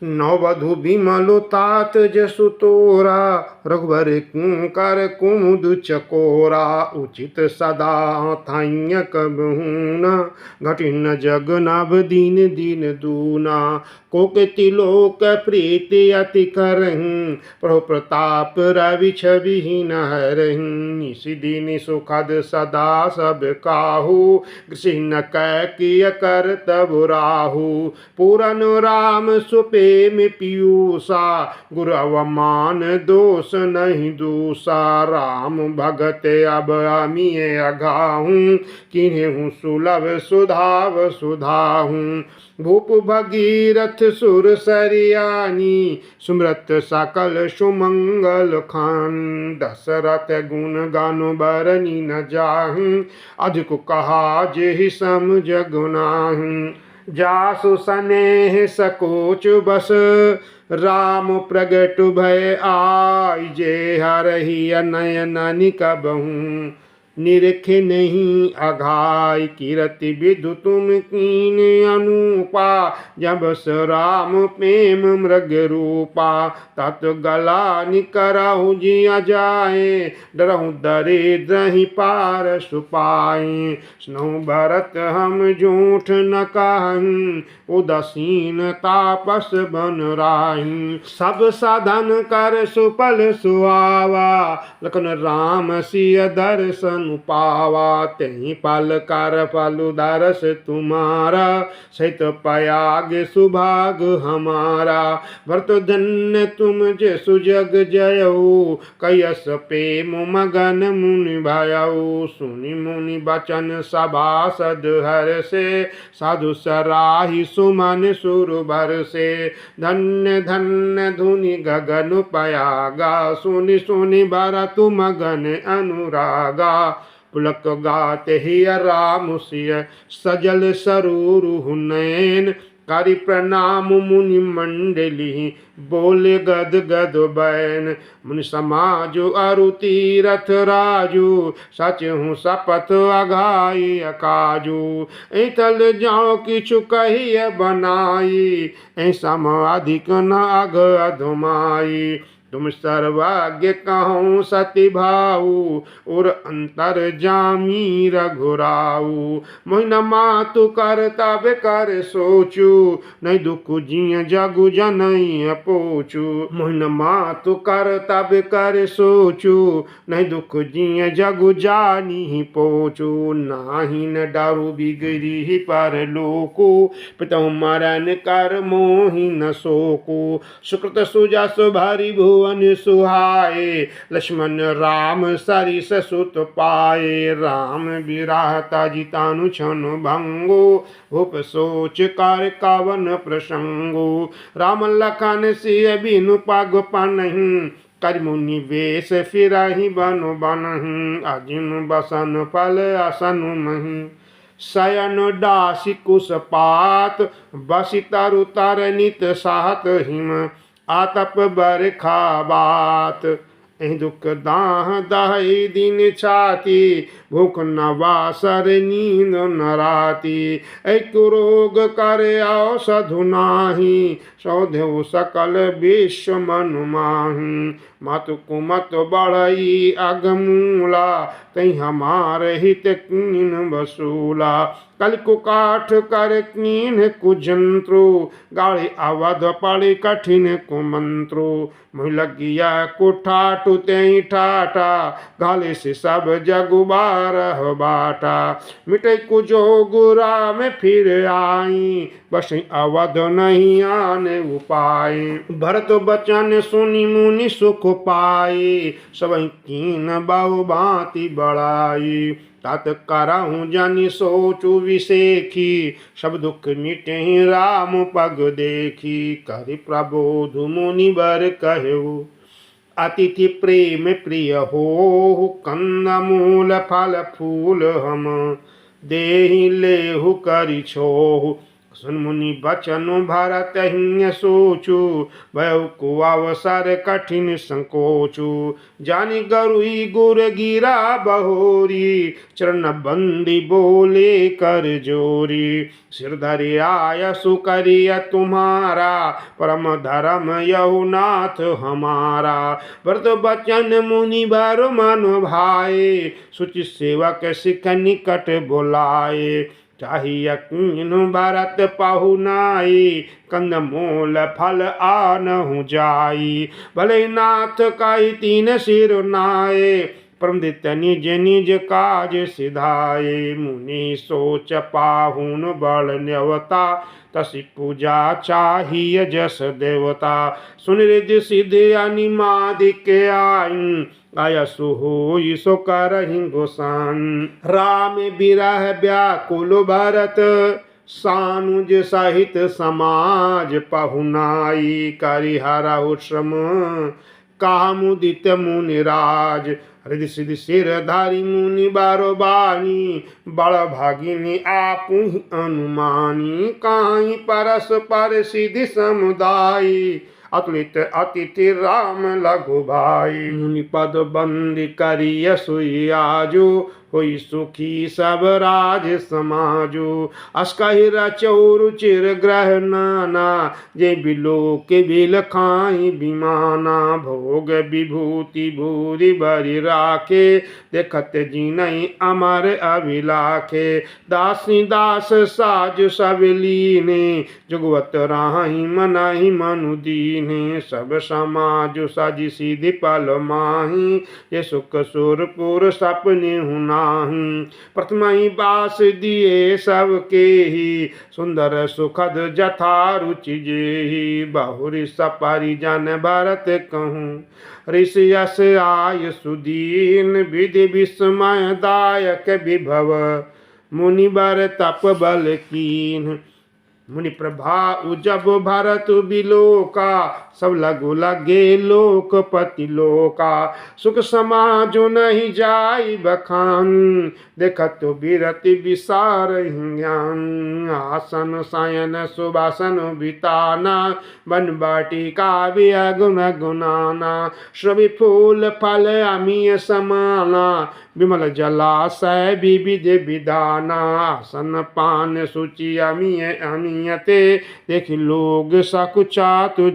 नववधु बिमलो तात जसु तोरा, रघुवर कर कुमुद चकोरा। उचित सदा थाइय कबहून, घटिन जग नभ दीन दीन दूना। कोकति लोक प्रीति अति करहीं, प्रभु प्रताप रवि छविहीन हरहीं। निसि दिन सुखद सदा सब काहू, कृष्ण कैकिय कर तब राहु। पूरन राम सुपेम पीयूषा, गुरु अवमान दोष नहीं दूषा। राम भगत अब अमिय अघाहूँ, किन्हु सुलभ सुधाव सुधाहूँ। भूप भगीरथ सुर सरियानी, सुमृत सकल सुमंगल खानी। दशरथ गुण गान बरनी न जाहूँ, अधिक कहा जेहि सम जग नाहूँ। जासु सनेह सकोच बस, राम प्रगट भय आई। जे हरहि नयन निकबहूँ, निरखे नहीं अघाई। कीरति विधु तुम कीन अनुपा, जब राम प्रेम मृग रूपा। तत गला निकरहु जिया जाए, डरहु दरिद्र ही पार सुपाए। स्नहु भरत हम झूठ न कहं, उदासीन तापस बन राही। सब साधन कर सुपल सुहावा, लखन राम सिय दर्शन पावा। तेहि पल कर फल दरस तुम्हारा, सहित पयाग सुभाग हमारा। भरत धन्य तुम जे सुजग जयऊ, कयस प्रेम मगन मुनि भयऊ। सुनि मुनि बचन सभासद हर से, साधु सराही सुमन सुर भर से। धन्य धन्य धुनि गगन पयागा, सुनि सुनि भरत मगन अनुरागा। पुलक गाते ही राम सिय, सजल सरूरु नयन। करि प्रणाम मुनि मंडली, बोले गद गद बैन। मुनि समाज अरु तीरथ राजू, सच हूँ शपथ अघाई अकाजू। ऐतल जाओ किछु कहिय बनाई, ऐसा अधिक न अघ अधमाई। तुम सर्वज्ञ कहूँ सति भाऊ, और अंतर जामी रघुराऊ। मोहिन मातु कर तब कर सोचू, नहीं दुख जिय जगु जनई पोचू। मोहिन मातु कर तब कर सोचू, नहीं दुख जिय जगु जानी पोचू। नाही न डरु बिगड़ी पर लोको, पितहु मरण कर मोहि न शोको। सुकृत सुजस भारी भूवन सुहाए, लक्ष्मण राम सरिस सुत पाए। राम विराहता जितानु क्षण भंगो, भूप सोच कर कवन प्रसंगो। राम लखन सिय बिनु पग पनहि, कर मुनि वेश फिरहि बन बनहि। अजिन बसन फल असन महि, शयन डासी कुश पात। बसि तरु तर नित सात हिम, आतप बरखा बात। एहि दुख दाह दहई दिन छाती, भूख न वासर नींद न राती। एक रोग कर औषधु नाही, सौधेउ सकल विश्व मनु माही। मातु कुमत बढ़ई अगमूला, तई हमार हित कीन वसूला। कल कुकाठ कर कीन कुजंत्रो, गाड़ी अवध पड़े कठिन कुमंत्रो। मुहि लगिया कुठाटु तेई ठाटा, गाले से सब जगु बारह बाटा। मिटे कुजोगुरा में फिर आई, बस अवध नहीं आने उपाय। भरत बचन सुनि मुनि सुख पाए, सब कीन बहु भांति बढ़ाई। तात करहूँ जनि सोचु विसेखी, सब दुख मिटे राम पग देखी। करि प्रबोध मुनि बर कहु, अतिथि प्रेम प्रिय हो। कंद मूल फल फूल हम, देहि लेहु करि छोहु। सुन मुनि बचनु भरत हिय सोचु, भयउ को अवसर कठिन संकोचु। जानि गरुई गुर गिरा बहोरी, चरण बंदी बोले कर जोरी। सिर धरि आयसु करिय तुम्हारा, परम धर्म यहु नाथ हमारा। व्रत बचन मुनि बर मन भाए, सुचि सेवक सिख निकट बुलाए। चाहिए कीन्हु भरत पाहुनाई, कंद मूल फल आनहु जाई। भले नाथ काई तीन सिर नाये, परमदित निज निज काज सिधाए। मुनि सोच पाहुन बल न्यवता, तसी पूजा चाहिए जस देवता। सुन रिद्धि सिद्धि अनिमादिक आई, आयसु होई सो करहिं गोसाई। राम बिरह व्याकुल भरत, सानुज सहित समाज पहुनाई। करिहरहु श्रम कहा मुदित मुनिराज, हृदय सिद्धि सिर धारी मुनि बारो बानी। बड़ भागिनी आपु अनुमानी, काहीं परस पर सिद्धि समुदायी। अतुलित अतिथि राम लघु भाई, मुनि पद बंदी करिय सुई आजू। होई सुखी सब राज समाजु, अस्कहि रचौ रुचिर ग्रह नाना। जे बिलोक बिल खाई बिमाना, भोग विभूति भूरि बरि राखे। देखत जिनहि अमर अभिलाखे, दासी दास साज सब लीने। जुगवत राहि मनाहि मनु दीने, सब समाज साजि सिद्धि पल माही। ये सुख सुरपुर सपने हुना, प्रथम ही बास दिए सबके ही। सुंदर सुखद जथा रुचि जेहि, बहुरी सपरि जन भरत कहूँ। ऋषि यस आय सुदीन, विधि विस्मय दायक विभव। मुनि बर तप बल कीन, मुनि प्रभा जब भरत बिलोका। सब लगु लगे लोकपति लोका, सुख समाजो नहीं जाई बखान। देखत बिरति विसार ज्ञान, आसन शयन सुबासन बिताना। बन बाटिका गुण गुनाना, श्रवि फूल फल अमीय समाना। विमल जलाशय विविध विधाना, आसन पान सूचि अमीय अमीयते। देखि लोग सकुचा तुझ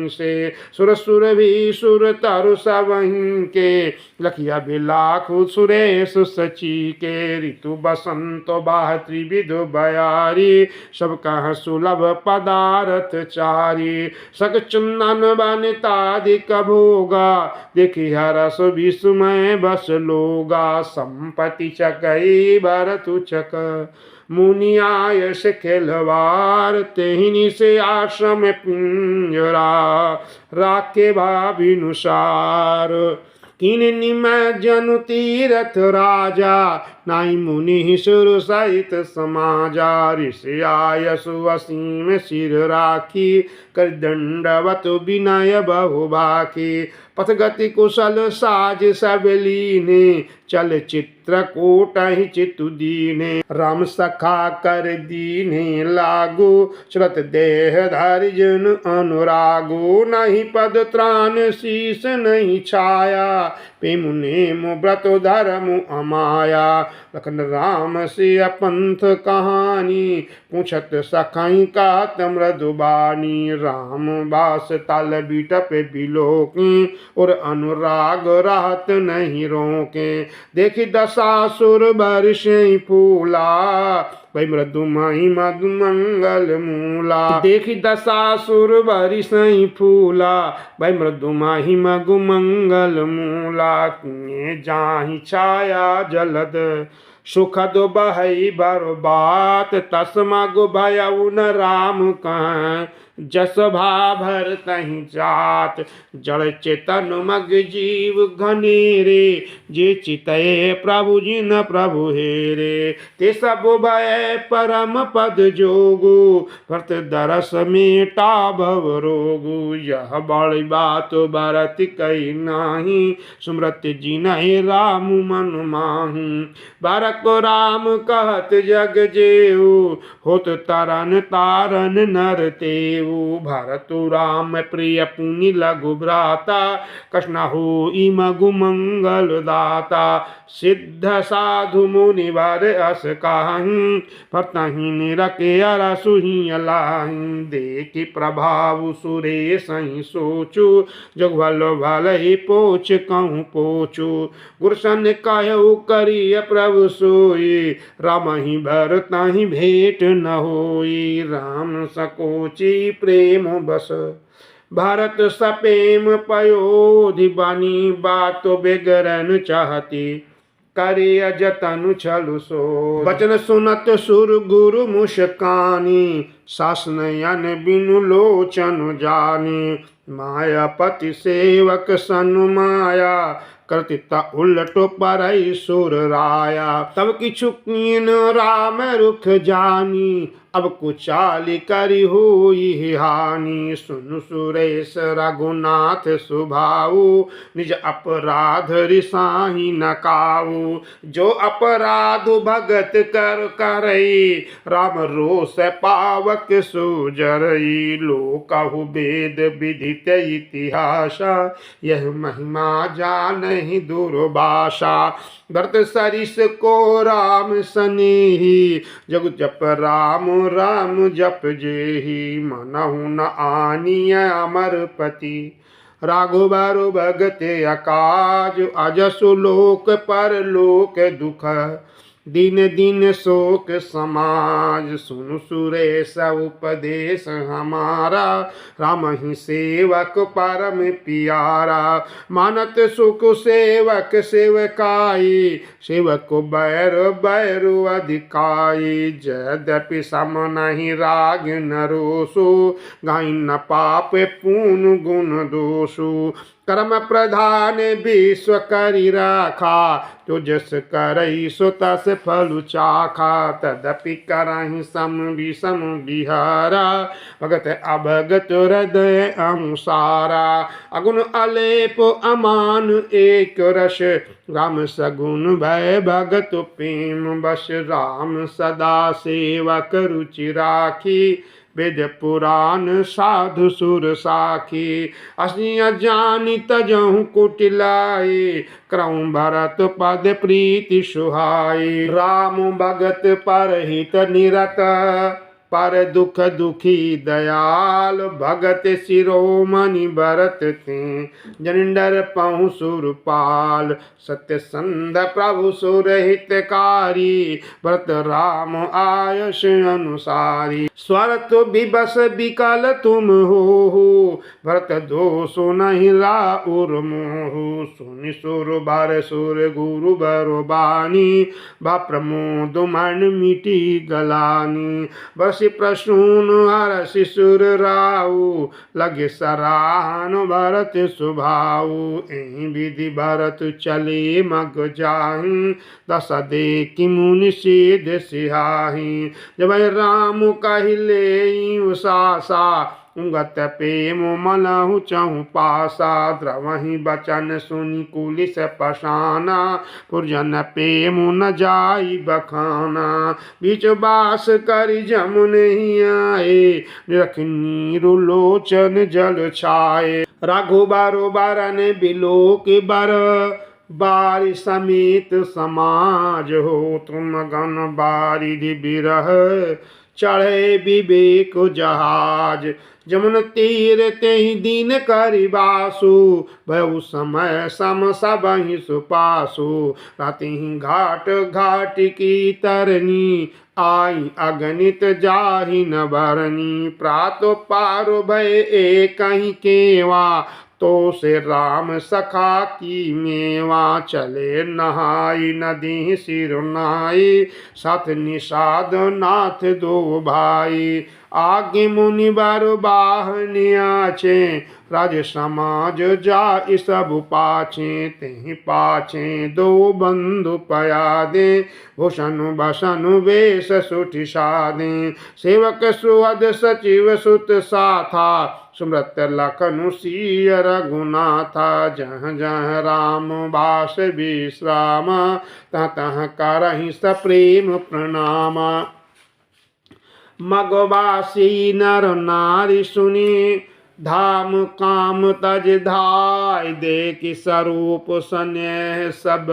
से, सुर सुर भी सुर तरु सबहि के। लखिया बिलाखु सुरेश सची के, ऋतु बसंत बाह त्रिविधु बयारी। सब कह सुलभ पदारथ चारी, सक चंदन बनितादिक भोगा। देखि हरस विस्मय बस लोगा, संपत्ति चकई भरतु चक। मुनि आयस खेलवार, तेहिनी से आश्रम पिंजरा। राखे भाविनुसार, किन निमय जनु तीरथ राजा। नाई मुनि सुर सहित समाजा, ऋषि आयसु असीम सिर राखी। कर दंडवत विनय बहु बाकी, पथ गति कुशल साज सब लीने। चल चित्रकूट ही चितु दीने, राम सखा कर दीने लागू। श्रुत देह धारि जन अनुरागु, नहीं पद त्राण शीस नहीं छाया। पेमु नेमु व्रत धर्मु अमाया, लखन राम से अपंथ कहानी। पूछत सखाई कहत मृदुबानी, राम बास तल बिटप बिलोकी। और अनुराग रहत नहीं रोके, देखि दशासुर बरसि फूला। वै मृदुमहि मधु मंगल मूला, देखि दशासुर बरसि फूला। वै मृदुमहि मधु मंगल मूला, जाहि छाया जलद सुखद बहई बरबात। तस्मा गो भयउ न राम कह, जस भाभर तहि जात। जड़ चेतन मग जीव घनेरे, जे चितये प्रभु जिन प्रभु हेरे। ते सब भय परम पद जोगु भरत दरस मेटा भव रोगु। यह बड़ी बात भरत कही नाही सुमरत जिनहि राम मन माहू। भरत को राम कहत जग जेऊ होत तरन तारन नर तेऊ। भरत राम प्रिय पुनि लघु भ्राता कृष्ण हो मगु मंगल दाता। सिद्ध साधु मुनि वर अस काहि फतहि निरके अरसुहि अलाहि। देखि प्रभाव सुरेश सही सोचु जग भलो भले पोच कहूँ पोचु। गुरसन कहु करिय प्रभु सोई राम ही भरतहि भेंट न होई। राम सकोचि प्रेम बस भारत सपेम पयोधि बनी बात बेगरन चाहती करे जतनु छलु सो। वचन सुनत सुर गुरु मुस्कानी शासन अन बिनु लोचन जानी। मायापति सेवक सनु माया कर्तिता उलट परई सुर राया। तब किछु कीन राम रुख जानी अब कुचाली करी हुई हानि। सुन सुरेश रघुनाथ सुभाऊ निज अपराध रिसाही न काऊ। जो अपराध भगत कर करई राम रोष पावक सुजरई। लोकहु वेद विदित इतिहास यह महिमा जानहि दुर्भाषा। भरत सरिस को राम सनेही जग जप राम राम जप जेहि। मनहु न आनिय अमरपति राघुबर भगत अकाज। अजसु लोक पर लोक दुख दिन दिन शोक समाज। सुनु सुरेश उपदेश हमारा राम ही सेवक परम पियारा। मानत सुख सेवक सेवकाई सेवक बैर बैरु अधिकाई। यद्यपि सम नहीं राग न रोसु गाई न पाप पून गुण दोषु। कर्म प्रधान विश्व करि राखा तो जस करई सो तस फलु चाखा। तदपि करहि सम विषम बिहारा भगत अभगत हृदय अनुसारा। अगुण अलेप अमान एक रस राम सगुण भय भगत प्रेम बस। राम सदा सेवक रुचि राखी वेद पुराण साधु सुर साखी। असिय जानि तजहु कुटिलाई क्रम भरत पद प्रीति सुहाई। राम भगत परहित निरत पर दुख दुखी दयाल। भगत शिरोमणि भरत थे जनिंदर पहु सुरपाल। सत्य संध प्रभु सुरहितकारी भरत राम आयस अनुसारी। स्वार्थ विवश विकल तुम हो भरत दोषो नहीं राउर मोहु। सुनि सुर बर सुर गुरु बरो बानी भा प्रमोद मन मिटी गलानी। बसी प्रसून हर शिशुर राउ लगे सराहन भरत सुभाऊ। एहि विधि भरत चले मग जाहि दस देखि मुनि सिद्ध सिहाहि। जब राम कहिले उसासा उगत प्रेम मनहु चहु पासा। द्रवहि बचन सुनि कुलिस पसाना पुरजन प्रेम न जाई बखाना। बीच बास करि जमुन ही आए निरख नीरु लोचन जल छाए। रघुबर बरन बिलोक बर बारी समेत समाज हो। तुम गण बारिधि बिरह चढ़े विवेक जहाज। जमुन तीर तेहि दीन करिबासु भयउ समय सम सबहि सुपासु। रातिहि घाट घाट की तरनी आई अगणित जाहि न बरनी। प्रातो पारो भय एकहि केवा तो से राम सखा की मेवा। चले नहाई नदी सिर नाई साथ निषाद नाथ दो भाई। आगे मुनि बारु बाहनिया छे राज समाज जा सब पाछे तेहि पाछे दो बंधु पया दे भूषण बसन वेश सुठि साधे सेवक सुहद सचिव सुत साथा सुमृत लखनु सिय रघुनाथा जह जह राम बास विश्राम तह तह करहि सप्रेम प्रणाम मगवासी नर नारी सुनी धाम काम तज धाय देखि स्वरूप स्नेह सब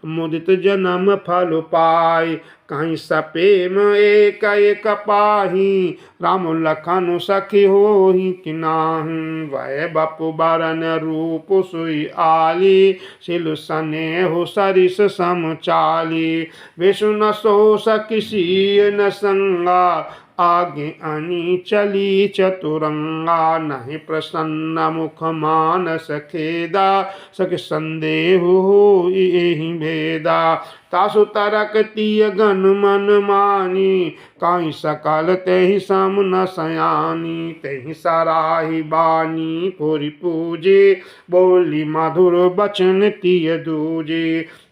मुदित जन्म फल पाय कहीं सपेम एक एक पाही राम लखन सखी होहि कि नाहि वह बपु बरन रूप सुई आली सिल स्नेह सरिस सम चाली विष्णु न सो सकिसी न संगा आगे अनी चली चतुरंगा नहीं प्रसन्न मुख मानस खेदा सख संदेह हो यही भेदा तासु तरक तीय गन मन मानी काई सकल तेहि सम न सयानी तेहि सराही बानी पुरी पूजे बोली मधुर बचन तीय दूजे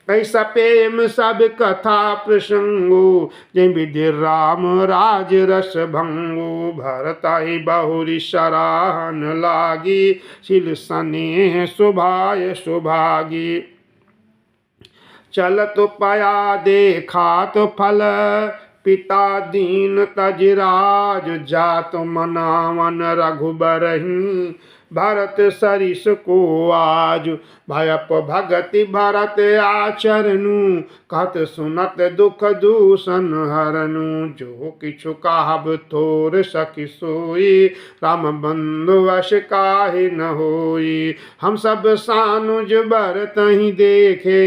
कैसा प्रेम सब कथा प्रसंगो जय विधि राम राज रस भंगो भरताई बहुरी सराहन लागी सिल स्नेह सुभाय सुभागी चलत पया देखा तो फल पिता दीन तजराज जात मनावन रघुबरहि भरत सरिस को आज भयप भगति भरत आचरनु कहत सुनत दुख दूषण हरनु जो किछु कहब थोर सखी सोई राम बंधु वश काहे न होई हम सब सानुज बरतहि देखे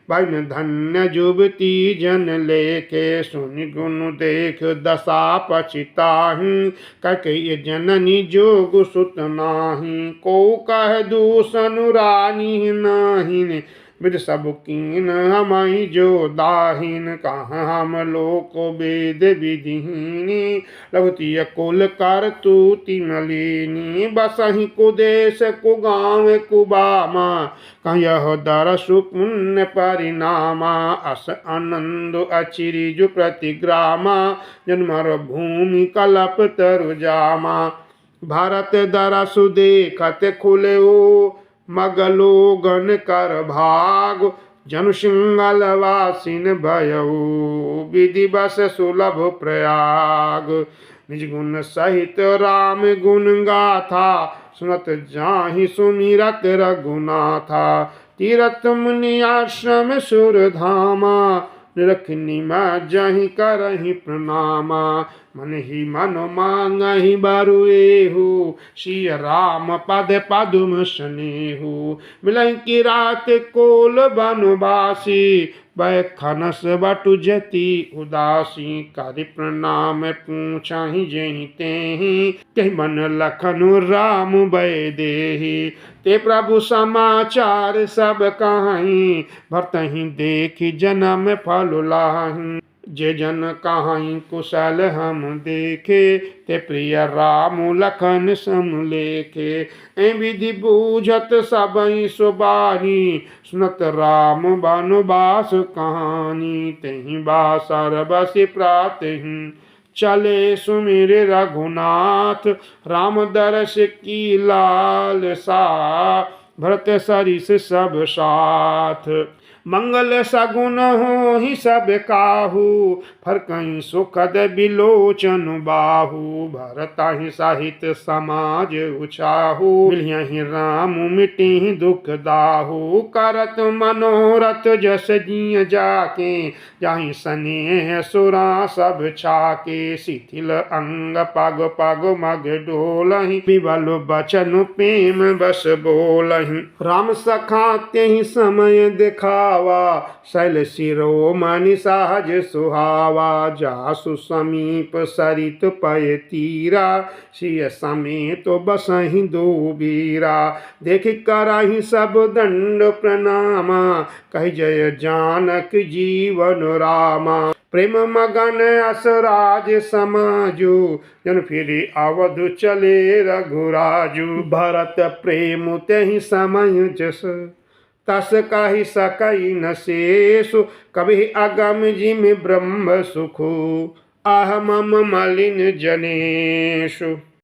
बन धन्य जुबती जन लेखे सुनि गुण देख दशा पछिताहि कके जननी जोग सुत नाही को कह दूषण रानी नाही विद सब कीन हमाई जो दाहिन कहाँ हम लोक वेद विधिहीनी लघुतीय कुल कर तूति नलिनी बसहि कुदेश कुगाँव कुबामा कह दरसु पुण्य परिणामा अस आनंद अचिरिजु प्रतिग्रामा जन्मर भूमि कलप तरु जामा भारत दरसु देखत खुले मगलो गण कर भाग जनु सिंगल वासिन भयऊ विधि बस सुलभ प्रयाग निज गुण सहित राम गुण गाथा सुनत जाहि सुमिरत रघुनाथा तीरथ मुनि आश्रम सुर धामा निरखनी मैं जहि करहि प्रणामा मन ही मनो मांगहि बरुएहु श्री राम पद पदुम स्नेहु मिलहि की रात कोल बनवासी वह खनस बटु जति उदासी करि प्रणाम पूछहि जहि तेहि कहि मन लखनु राम भय देहि ते प्रभु समाचार सब कहाई भरतहि देखि जन्म फल लाहि जे जन कहाई कुशल हम देखे ते प्रिय राम लखन सम लेखे ए विधि बूझत सबई सुबानी सुनत राम बनवास कहानी तेहि बासर बसि प्रातहि चले सुमिर रघुनाथ राम दर्श की लाल सा भरत सरिस सब साथ मंगल सगुन हो ही सब काहू फर कहीं सुखद बिलोचन बाहू भरताहि साहित समाज उछाहू मिलियहि राम मिटी दुख दाहू करत मनोरथ जस जिय जाके जाहि स्नेह सुरा सब छाके शिथिल अंग पग पग मग डोलहि विबल बचन प्रेम बस बोलहि राम सखा तेहि समय देखा पावा, शैल शिरोमणि सहज सुहावा। जासु समीप सरित पय तीरा, सिय समेत बसहि दो बीरा। देख करहि सब दंड प्रणामा, कहि जय जानक जीवन रामा। प्रेम मगन असराज समाजु, जन फिरि अवधु चले रघुराजु। भरत प्रेम तेहि समय जस, तस कहि सकई न शेषु। कभी अगम जिमि ब्रह्म सुखु, आह मम मलिन जनेषु।